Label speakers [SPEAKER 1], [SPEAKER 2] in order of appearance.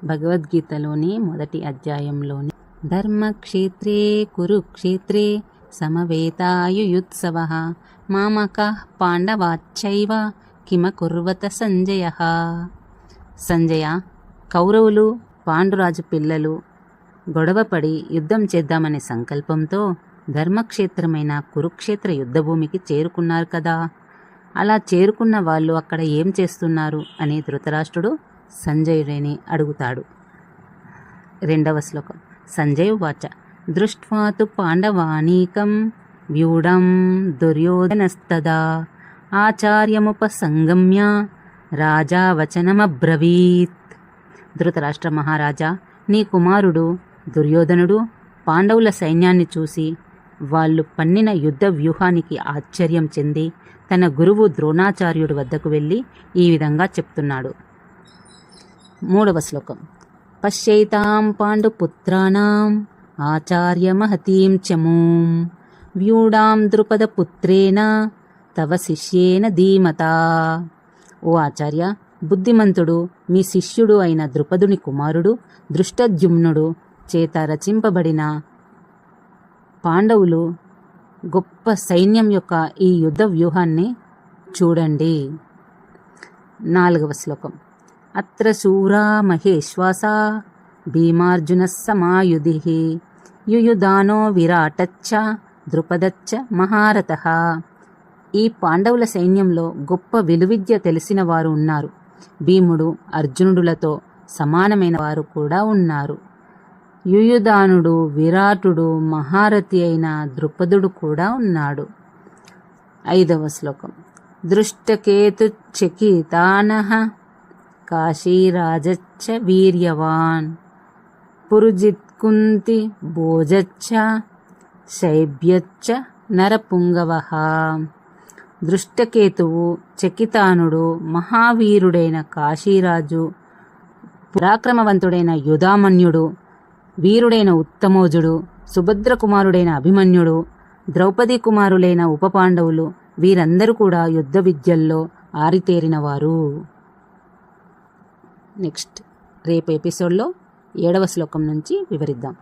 [SPEAKER 1] భగవద్గీతలోని మొదటి అధ్యాయంలోని ధర్మక్షేత్రే కురుక్షేత్రే సమవేతాయుయుత్సవః మామకః పాండవాశ్చైవ కిమకుర్వత సంజయః. సంజయ, కౌరవులు పాండురాజు పిల్లలు గొడవపడి యుద్ధం చేద్దామనే సంకల్పంతో ధర్మక్షేత్రమైన కురుక్షేత్ర యుద్ధభూమికి చేరుకున్నారు కదా. అలా చేరుకున్న వాళ్ళు అక్కడ ఏం చేస్తున్నారు అని ధృతరాష్ట్రుడు సంజయుడిని అడుగుతాడు. 2వ శ్లోకం. సంజయ్ వాచ దృష్ట్వా తు పాండవానీకం వ్యూఢం దుర్యోధనస్తదా ఆచార్యముపసంగమ్య రాజా వచనమబ్రవీత్. ధృతరాష్ట్ర మహారాజా, నీ కుమారుడు దుర్యోధనుడు పాండవుల సైన్యాన్ని చూసి వాళ్ళు పన్నిన యుద్ధ వ్యూహానికి ఆశ్చర్యం చెంది తన గురువు ద్రోణాచార్యుడి వద్దకు వెళ్ళి ఈ విధంగా చెప్తున్నాడు. 3వ శ్లోకం. పశ్యైతాం పాండుపుత్రాణం ఆచార్య మహతీం చమూం వ్యూఢాం ద్రుపదపుత్రేణ తవ శిష్యేన ధీమతా. ఓ ఆచార్య, బుద్ధిమంతుడు మీ శిష్యుడు అయిన ద్రుపదుని కుమారుడు దృష్టద్యుమ్నుడు చేత రచింపబడిన పాండవులు గొప్ప సైన్యం యొక్క ఈ యుద్ధ వ్యూహాన్ని చూడండి. 4వ శ్లోకం. అత్ర శూరా మహేశ్వాసా భీమార్జున సమాయుధిః యుయుధానో విరాటచ్చ ద్రుపదచ్చ మహారథః. ఈ పాండవుల సైన్యంలో గొప్ప విలువిద్య తెలిసిన వారు ఉన్నారు. భీముడు అర్జునుడులతో సమానమైన వారు కూడా ఉన్నారు. యుయుధానుడు, విరాటుడు, మహారథి అయిన ద్రుపదుడు కూడా ఉన్నాడు. 5వ శ్లోకం. దృష్టకేతు చకితానః కాశీరాజచ్చ వీర్యవాన్ పురుజిత్కుంతి భోజచ్చ శైబ్యచ్చ నరపుంగవః. దృష్టకేతువు, చకితానుడు, మహావీరుడైన కాశీరాజు, పరాక్రమవంతుడైన యుధామన్యుడు, వీరుడైన ఉత్తమోజుడు, సుభద్ర కుమారుడైన అభిమన్యుడు, ద్రౌపది కుమారులైన ఉపపాండవులు వీరందరూ కూడా యుద్ధ విద్యల్లో ఆరితేరినవారు. నెక్స్ట్ రేపు ఎపిసోడ్లో 7వ శ్లోకం నుంచి వివరిద్దాం.